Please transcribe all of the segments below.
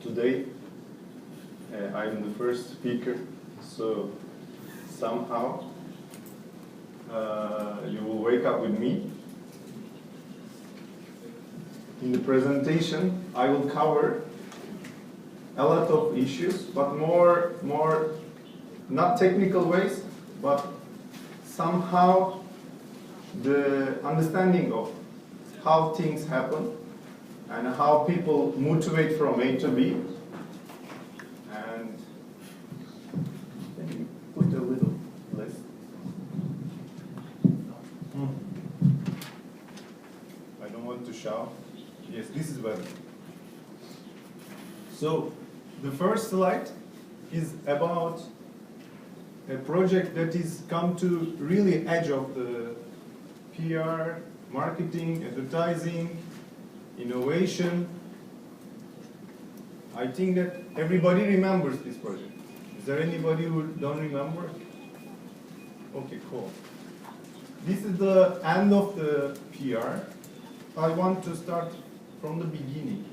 Today, I'm the first speaker, so somehow you will wake up with me. In the presentation, I will cover a lot of issues, but more not technical ways, but somehow the understanding of how things happen and how people motivate from A to B. And let me put a little list. I don't want to shout. Yes, this is better. So the first slide is about a project that is come to really edge of the PR, marketing, advertising, innovation. I think that everybody remembers this project. Is there anybody who don't remember? Okay, cool. This is the end of the PR. I want to start from the beginning.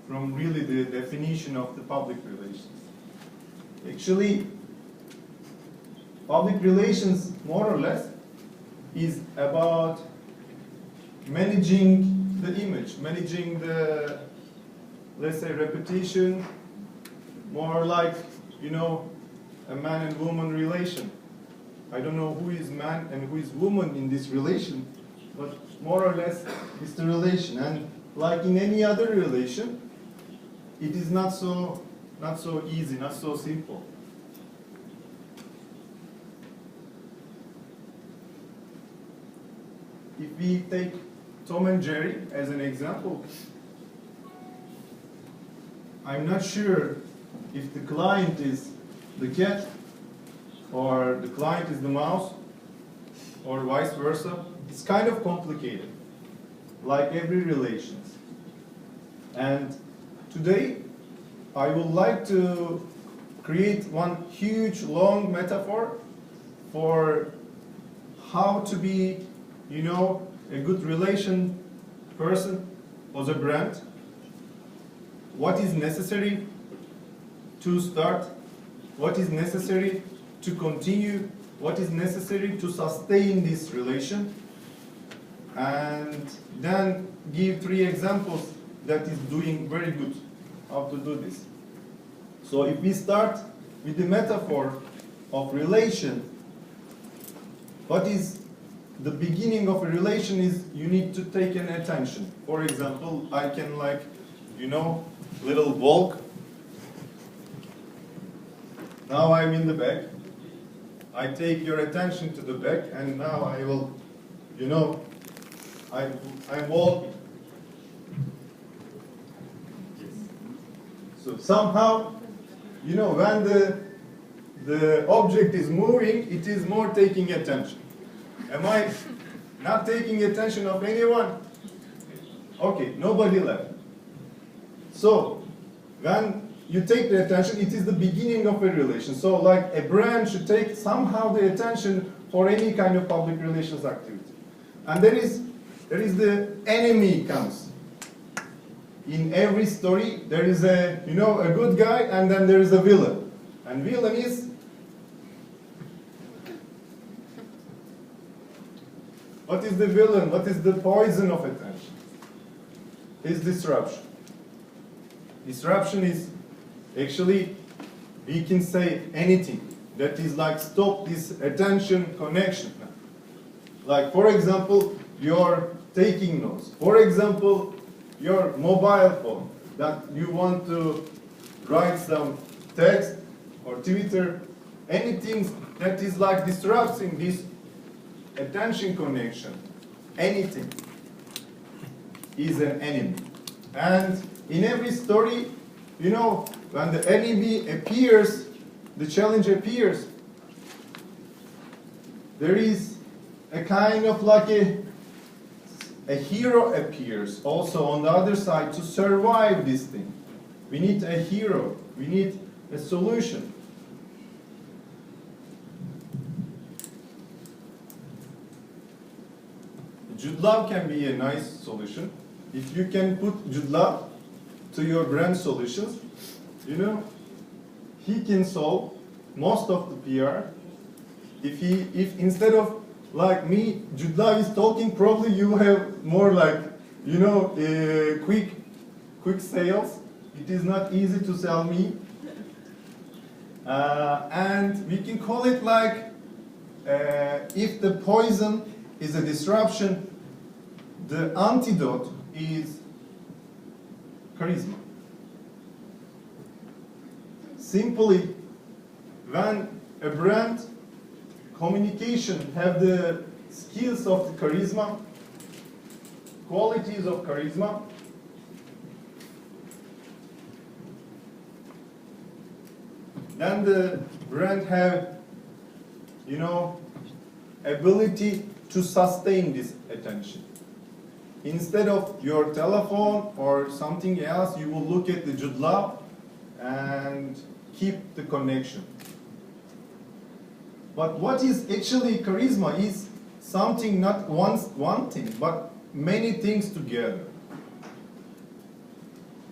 From really the definition of the public relations. Actually, public relations, more or less, is about managing the image, managing the, let's say, reputation, more like, you know, a man and woman relation. I don't know who is man and who is woman in this relation, but more or less it's the relation. And like in any other relation, it is not so easy, not so simple. If we take Tom and Jerry as an example, I'm not sure if the client is the cat or the client is the mouse or vice versa. It's kind of complicated, like every relations. And today, I would like to create one huge, long metaphor for how to be, you know, a good relation person as a brand. What is necessary to start? What is necessary to continue? What is necessary to sustain this relation? And then give 3 examples that is doing very good how to do this. So if we start with the metaphor of relation, what is the beginning of a relation is you need to take an attention. For example, I can like, you know, little walk. Now I'm in the back. I take your attention to the back and now I will, you know, I'm walking. So somehow, you know, when the object is moving, it is more taking attention. Am I not taking attention of anyone? Okay, nobody left. So when you take the attention, it is the beginning of a relation. So like a brand should take somehow the attention for any kind of public relations activity. And there is the enemy comes. In every story, there is a, you know, a good guy and then there is a villain. And villain is, what is the villain? What is the poison of attention? Is disruption. Disruption is actually, we can say anything that is like stop this attention connection. Like for example, you're taking notes. For example, your mobile phone that you want to write some text or Twitter, anything that is like disrupting this attention connection, anything is an enemy. And in every story, you know, when the enemy appears, the challenge appears, there is a kind of like a hero appears also on the other side to survive this thing. We need a hero. We need a solution. Jude Law can be a nice solution. if you can put Jude Law to your brand solutions, you know, he can solve most of the PR. If instead of like me, Jude Law is talking, probably you will have more like, you know, quick sales. It is not easy to sell me. And we can call it like, if the poison is a disruption, the antidote is charisma. Simply, when a brand communication have the skills of the charisma, qualities of charisma, then the brand have, you know, ability to sustain this attention. Instead of your telephone or something else, you will look at the Jude Law and keep the connection. But what is actually charisma is something, not one thing, but many things together.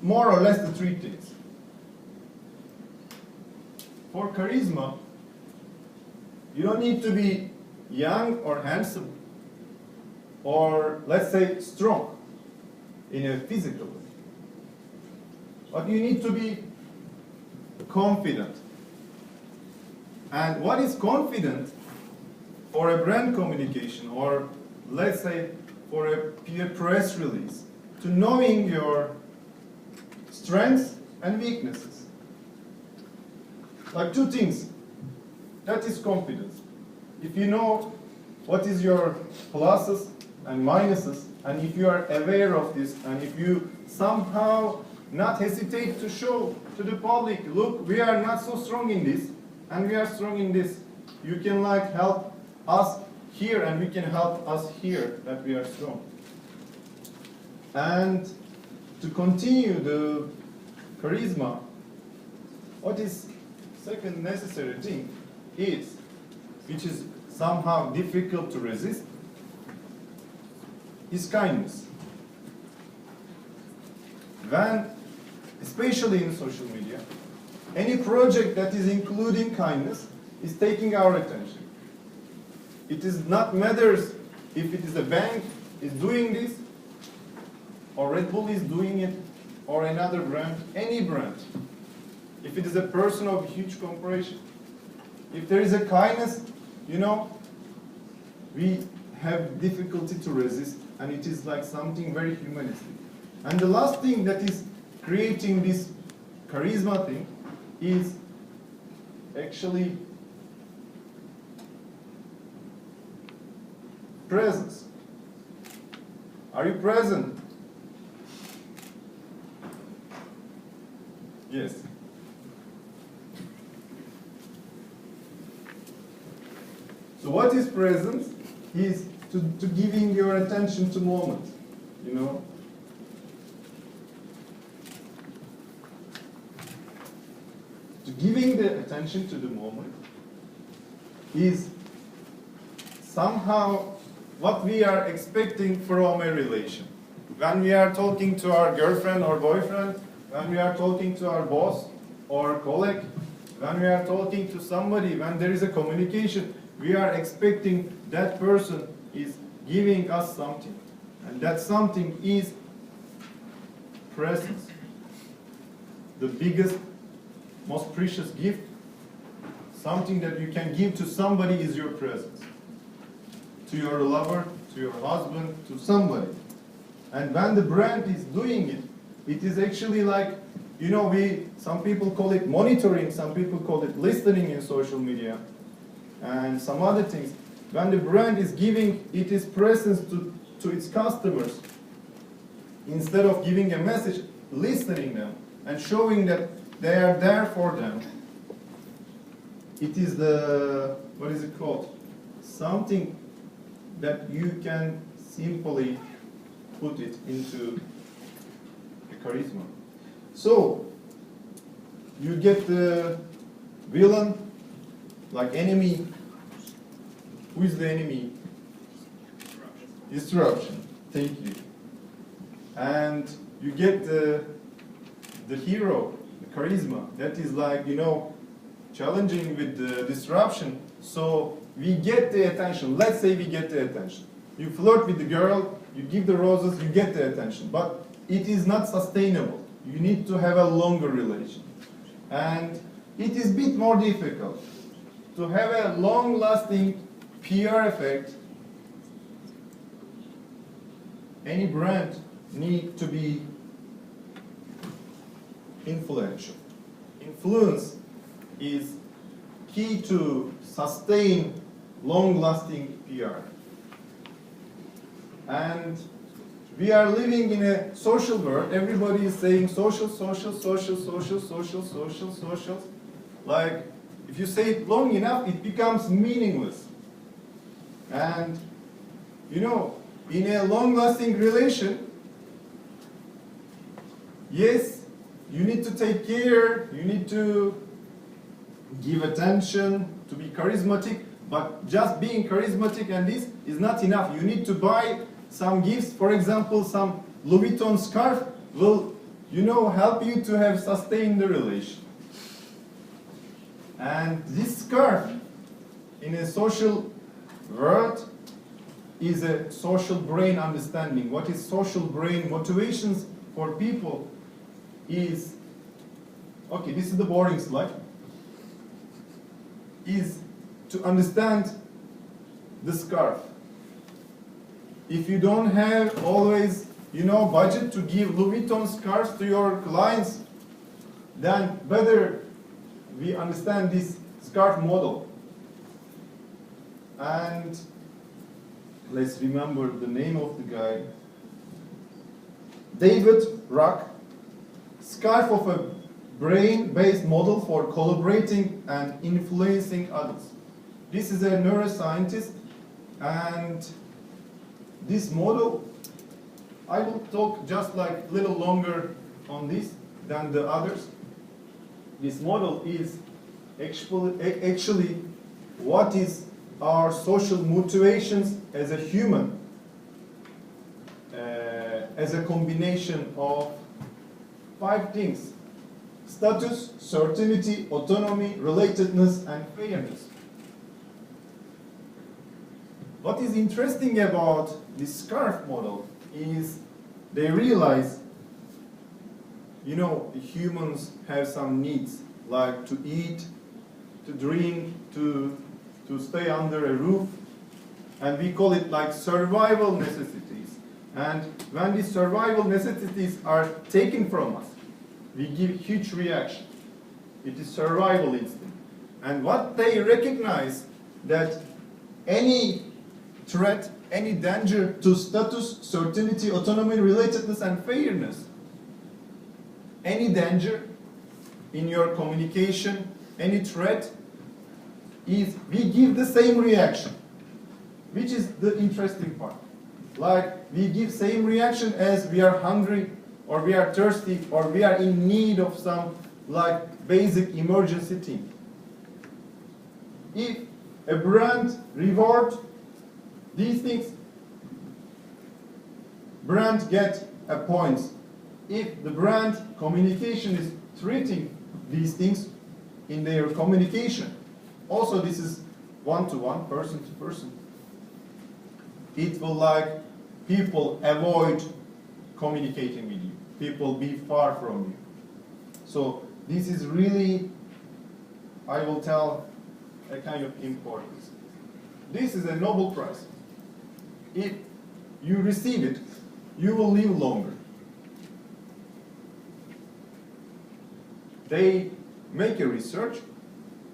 More or less the three things. For charisma, you don't need to be young or handsome, or let's say strong in a physical way. But you need to be confident. And what is confident for a brand communication, or let's say for a peer press release, to knowing your strengths and weaknesses. Like two things. That is confidence. If you know what is your pluses and minuses, and if you are aware of this, and if you somehow not hesitate to show to the public, look, we are not so strong in this, and we are strong in this. You can like help us here, and we can help us here, that we are strong. And to continue the charisma, what is second necessary thing is, which is somehow difficult to resist, is kindness. When, especially in social media, any project that is including kindness is taking our attention. It is not matters if it is a bank is doing this, or Red Bull is doing it, or another brand, any brand. If it is a person of huge corporation, if there is a kindness, you know, we have difficulty to resist, and it is like something very humanistic. And the last thing that is creating this charisma thing is actually presence. Are you present? Yes. So what is presence? Is to giving your attention to moment, you know. To giving the attention to the moment is somehow what we are expecting from a relation. When we are talking to our girlfriend or boyfriend, when we are talking to our boss or colleague, when we are talking to somebody, when there is a communication, we are expecting that person is giving us something. And that something is presence. The biggest, most precious gift, something that you can give to somebody, is your presence. To your lover, to your husband, to somebody. And when the brand is doing it, it is actually like, you know, some people call it monitoring, some people call it listening in social media, and some other things. When the brand is giving its presence to its customers, instead of giving a message, listening them and showing that they are there for them, it is the, what is it called? Something that you can simply put it into a charisma. So, you get the villain, like enemy. Who is the enemy? Disruption. Thank you. and you get the hero, the charisma, that is like, you know, challenging with the disruption. So we get the attention. Let's say we get the attention. You flirt with the girl, you give the roses, you get the attention. But it is not sustainable. You need to have a longer relation. And it is a bit more difficult to have a long-lasting PR effect. Any brand needs to be influential. Influence is key to sustain long-lasting PR. And we are living in a social world. Everybody is saying social, social, social, social, social, social, social. Like, if you say it long enough, it becomes meaningless. And, you know, in a long-lasting relation, yes, you need to take care, you need to give attention, to be charismatic, but just being charismatic and this is not enough. You need to buy some gifts. For example, some Louis Vuitton scarf will, you know, help you to have sustained the relation. And this scarf in a social world is a social brain understanding. What is social brain motivations for people is, okay, this is the boring slide, is to understand the scarf. If you don't have always, you know, budget to give Louis Vuitton scarves to your clients, then better we understand this scarf model. And let's remember the name of the guy. David Rock, scarf of a brain-based model for collaborating and influencing others. This is a neuroscientist, and this model, I will talk just like a little longer on this than the others. This model is actually what is our social motivations as a human, as a combination of 5 things: status, certainty, autonomy, relatedness, and fairness. What is interesting about this scarf model is they realize, you know, humans have some needs, like to eat, to drink, to stay under a roof, and we call it like survival necessities. And when these survival necessities are taken from us, we give huge reaction. It is survival instinct. And what they recognize, that any threat, any danger to status, certainty, autonomy, relatedness, and fairness, any danger in your communication, any threat, is we give the same reaction, which is the interesting part. Like, we give same reaction as we are hungry, or we are thirsty, or we are in need of some like basic emergency thing. If a brand reward these things, brand get a point. If the brand communication is treating these things in their communication, also this is one-to-one, person-to-person, it will like people avoid communicating with you. People be far from you. So this is really, I will tell, a kind of importance. This is a Nobel Prize. If you receive it, you will live longer. They make a research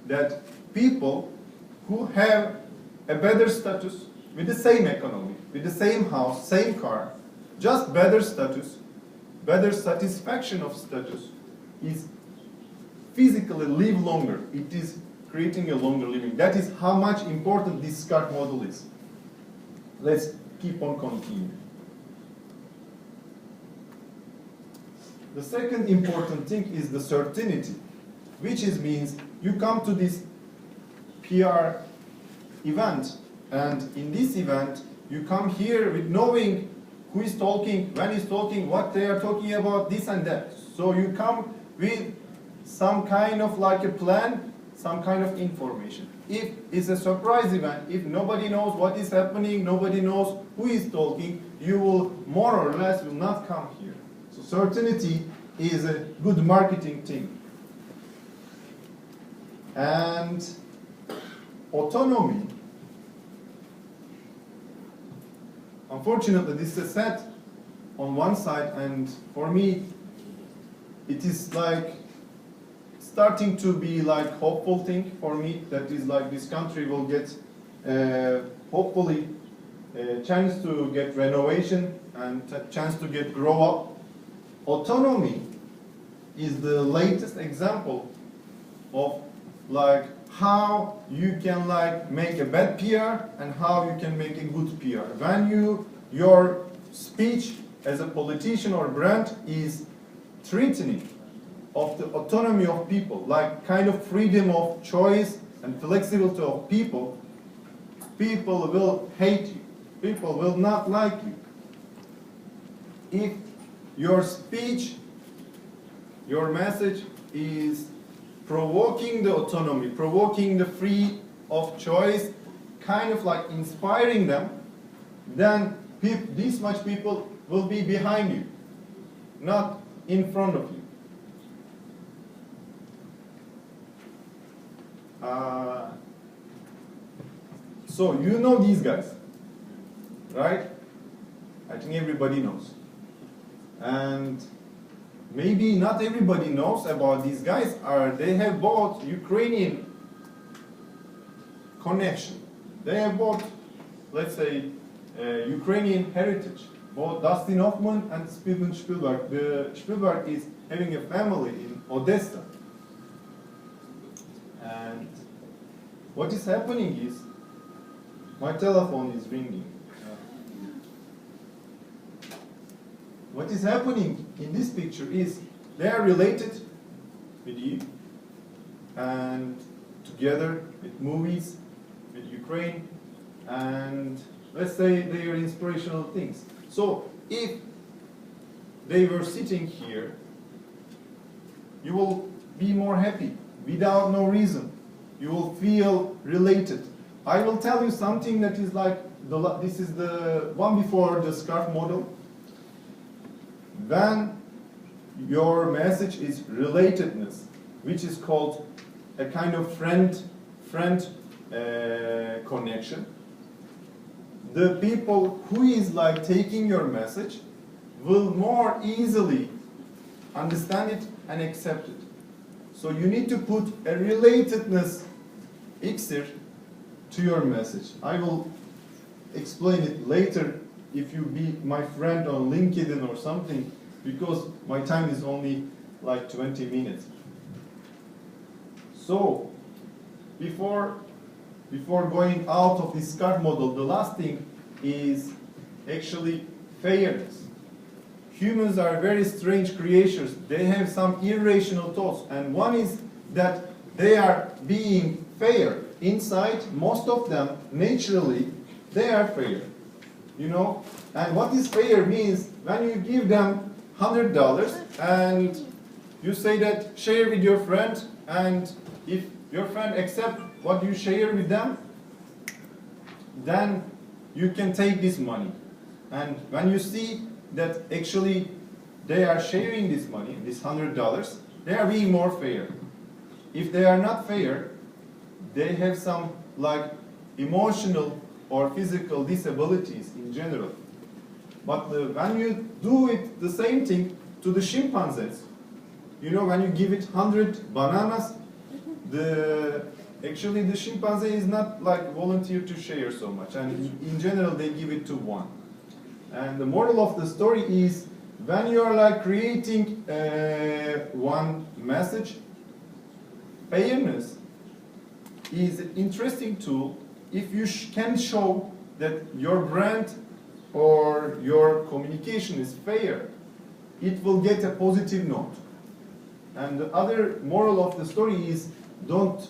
that people who have a better status, with the same economy, with the same house, same car, just better status, better satisfaction of status, is physically live longer. It is creating a longer living. That is how much important this scarf model is. Let's keep on continuing. The second important thing is the certainty, which means you come to this PR event, and in this event, you come here with knowing who is talking, when he's talking, what they are talking about, this and that. So you come with some kind of like a plan, some kind of information. If it's a surprise event, if nobody knows what is happening, nobody knows who is talking, you will more or less will not come here. So certainty is a good marketing thing. And autonomy, unfortunately, this is set on one side, and for me, it is like starting to be like hopeful thing for me. That is like this country will get hopefully a chance to get renovation and a chance to get grow up. Autonomy is the latest example of like how you can like make a bad PR and how you can make a good PR. When your speech as a politician or brand is threatening of the autonomy of people, like kind of freedom of choice and flexibility of people, people will hate you. People will not like you. If your speech, your message is provoking the autonomy, provoking the free of choice, kind of like inspiring them, then this much people will be behind you, not in front of you. So you know these guys, right? I think everybody knows. And maybe not everybody knows about these guys. They have both Ukrainian connection. They have both, let's say, Ukrainian heritage. Both Dustin Hoffman and Steven Spielberg. Spielberg is having a family in Odessa. And what is happening is, my telephone is ringing. What is happening in this picture is they are related with you and together with movies, with Ukraine, and let's say they are inspirational things. So if they were sitting here, you will be more happy without no reason. You will feel related. I will tell you something that is like, this is the one before the scarf model. When your message is relatedness, which is called a kind of friend connection, the people who is like taking your message will more easily understand it and accept it. So you need to put a relatedness elixir to your message. I will explain it later if you be my friend on LinkedIn or something, because my time is only like 20 minutes. So before going out of this scarf model, the last thing is actually fairness. Humans are very strange creatures. They have some irrational thoughts, and one is that they are being fair. Inside, most of them, naturally, they are fair. You know? And what is fair means when you give them $100 and you say that share with your friend, and if your friend accepts what you share with them, then you can take this money. And when you see that actually they are sharing this money, this $100, they are being more fair. If they are not fair, they have some like emotional or physical disabilities in general. But when you do it the same thing to the chimpanzees, you know, when you give it 100 bananas, actually the chimpanzee is not like volunteer to share so much, and in general they give it to one. And the moral of the story is, when you are like creating one message, fairness is an interesting tool. If you can show that your brand or your communication is fair, it will get a positive note. And the other moral of the story is, don't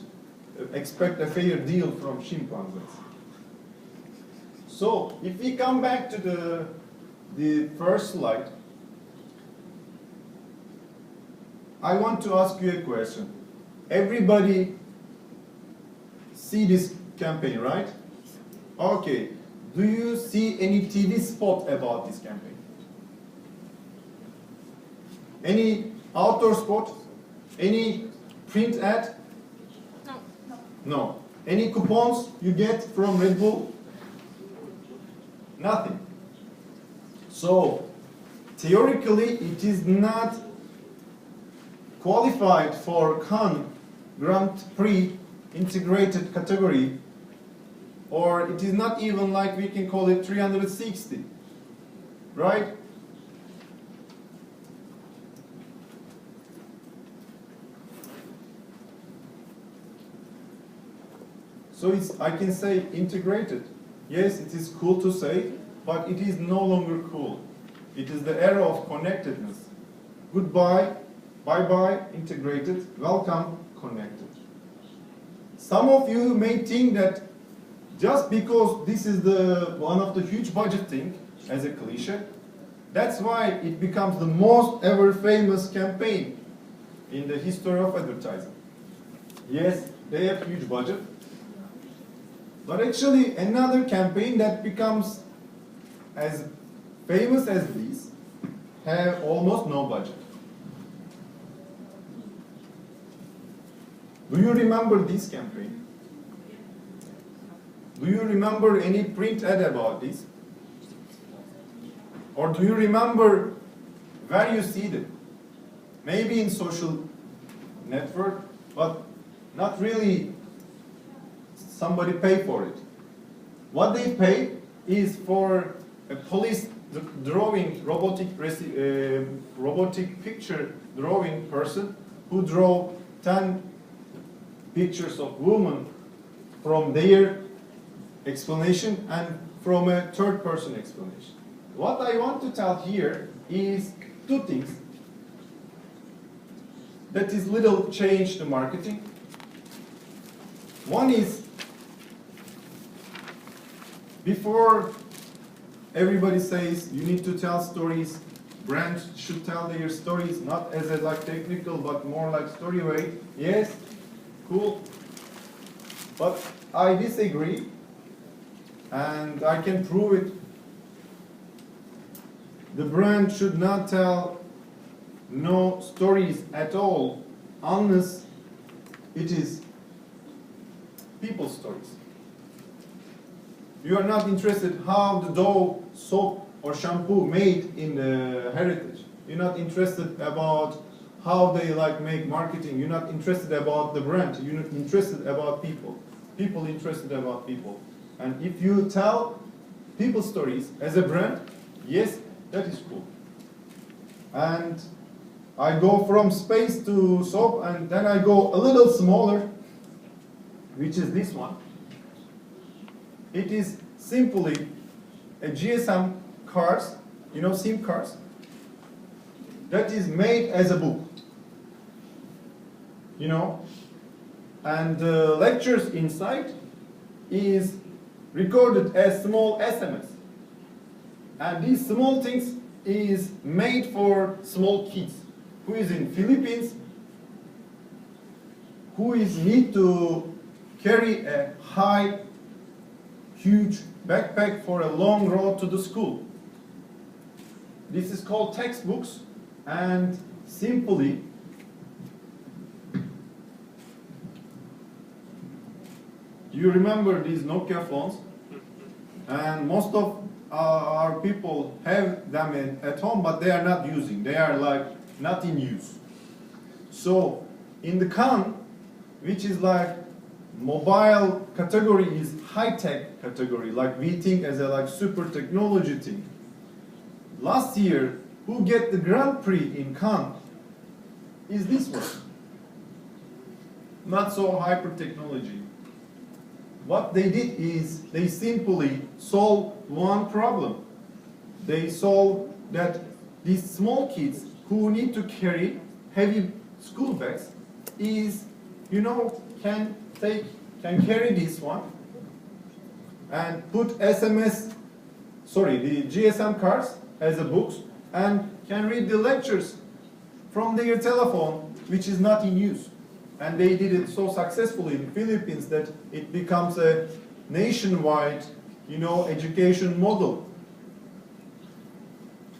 expect a fair deal from chimpanzees. So if we come back to the the first slide, I want to ask you a question. Everybody see this campaign, right? Okay. Do you see any TV spot about this campaign? Any outdoor spot? Any print ad? No. No. Any coupons you get from Red Bull? Nothing. So, theoretically, it is not qualified for Cannes Grand Prix integrated category, or it is not even like we can call it 360, right? So I can say integrated. Yes, it is cool to say, but it is no longer cool. It is the era of connectedness. Goodbye, bye-bye, integrated, welcome, connected. Some of you may think that just because this is one of the huge budget thing, as a cliche, that's why it becomes the most ever famous campaign in the history of advertising. Yes, they have huge budget, but actually another campaign that becomes as famous as these have almost no budget. Do you remember this campaign? Do you remember any print ad about this? Or do you remember where you see it? Maybe in social network, but not really somebody pay for it. What they pay is for a police drawing, robotic picture drawing person who draw 10 pictures of women from their explanation and from a third person explanation. What I want to tell here is two things. That is little change to marketing. One is, before everybody says you need to tell stories, brands should tell their stories not as a technical but more like story way. Yes, cool. But I disagree, and I can prove it. The brand should not tell no stories at all unless it is people's stories. You are not interested how the Dove soap or shampoo made in the heritage. You're not interested about how they make marketing. You're not interested about the brand. You're not interested about people. People interested about people. And if you tell people stories as a brand, yes, that is cool. And I go from space to soap, and then I go a little smaller, which is this one. It is simply a GSM cards, SIM cards, that is made as a book. And the lectures inside is recorded as small SMS. And these small things is made for small kids who is in Philippines, who need to carry a huge backpack for a long road to the school. This is called textbooks, and simply you remember these Nokia phones, and most of our people have them at home, but they are not using. They are not in use. So in the Cannes, which is mobile category, is high-tech category, we think as a super technology thing. Last year, who get the Grand Prix in Cannes is this one. Not so hyper technology. What they did is they simply solved one problem. They solved that these small kids who need to carry heavy school bags can carry this one and put the GSM cards as a books and can read the lectures from their telephone, which is not in use. And they did it so successfully in the Philippines that it becomes a nationwide, education model.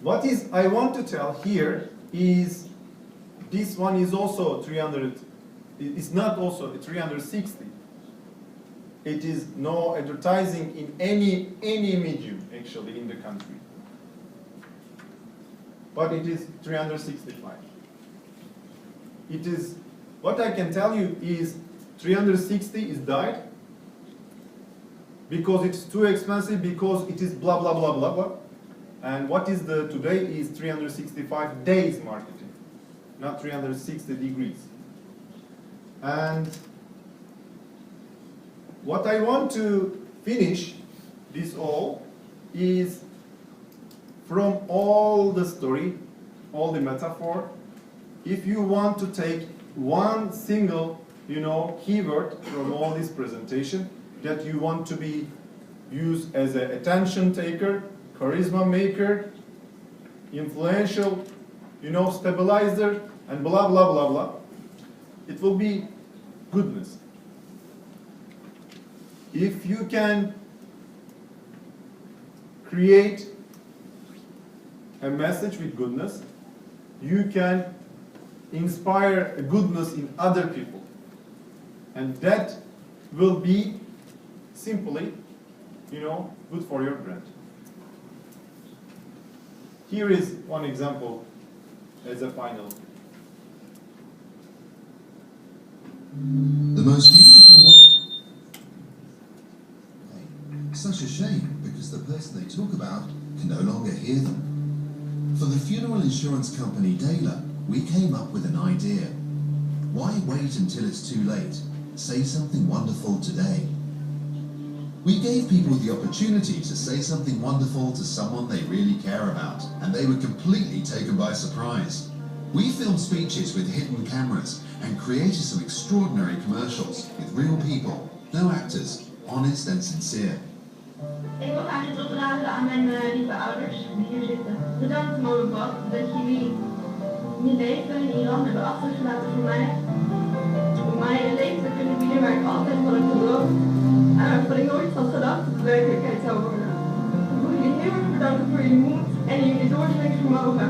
What I want to tell here is this one is also 300, it's not also 360. It is no advertising in any medium actually in the country. But it is 365. It is, what I can tell you is 360 is died because it's too expensive, because it is blah, blah, blah, blah, blah. And what is today is 365 days marketing, not 360 degrees. And what I want to finish this all is from all the story, all the metaphor, if you want to take one single, keyword from all this presentation that you want to be used as an attention taker, charisma maker, influential, stabilizer, and blah, blah, blah, blah, it will be goodness. If you can create a message with goodness, you can inspire a goodness in other people. And that will be simply, good for your brand. Here is one example as a final. The most beautiful one. Such a shame, because the person they talk about can no longer hear them. For the funeral insurance company Dela, we came up with an idea. Why wait until it's too late? Say something wonderful today. We gave people the opportunity to say something wonderful to someone they really care about, and they were completely taken by surprise. We filmed speeches with hidden cameras and created some extraordinary commercials with real people, no actors, honest and sincere. Ik wil eigenlijk opdragen aan mijn lieve ouders die hier zitten. Bedankt Molenbad dat jullie je leven in Iran hebben achtergelaten voor mij. Om mij een leven te kunnen bieden waar ik altijd van heb gedroomd. En waarvan ik nooit had gedacht dat het werkelijkheid zou worden. Ik wil jullie heel erg bedanken voor jullie moed en jullie doorzettingsvermogen.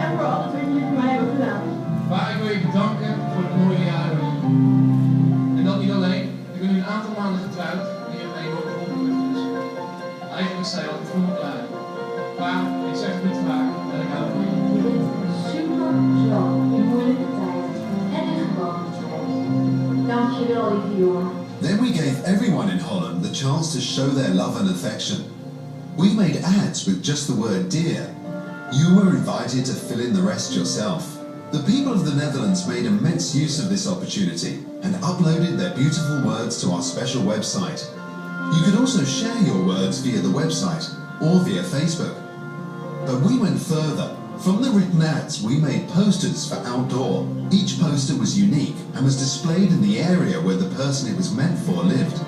En voor alles wat jullie voor mij hebben gedaan. Maar ik wil je bedanken voor het mooie jaren. En dat niet alleen. Ik ben nu een aantal maanden getrouwd en je hebt mij enorm geholpen met ons. Eigenlijk zei je altijd voor me klaar. Maar ik zeg het niet te vaak en ik hou van je. Je bent super zwak in moeilijke tijden en in gewone tijden. Dankjewel, lieve jongen. Then we gave everyone in Holland the chance to show their love and affection. We made ads with just the word dear. You were invited to fill in the rest yourself. The people of the Netherlands made immense use of this opportunity and uploaded their beautiful words to our special website. You could also share your words via the website or via Facebook. But we went further. From the written ads, we made posters for outdoor. Each poster was unique and was displayed in the area where the person it was meant for lived.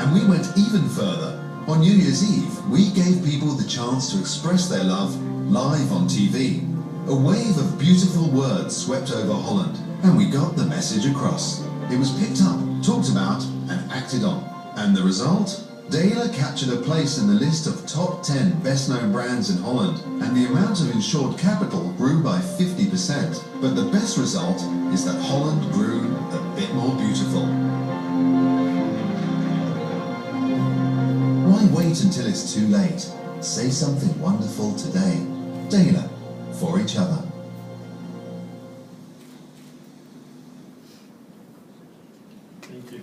And we went even further. On New Year's Eve, we gave people the chance to express their love live on TV. A wave of beautiful words swept over Holland, and we got the message across. It was picked up, talked about, and acted on. And the result? Dela captured a place in the list of top 10 best-known brands in Holland, and the amount of insured capital grew by 50%. But the best result is that Holland grew a bit more beautiful. Why wait until it's too late? Say something wonderful today. Dela, for each other. Thank you.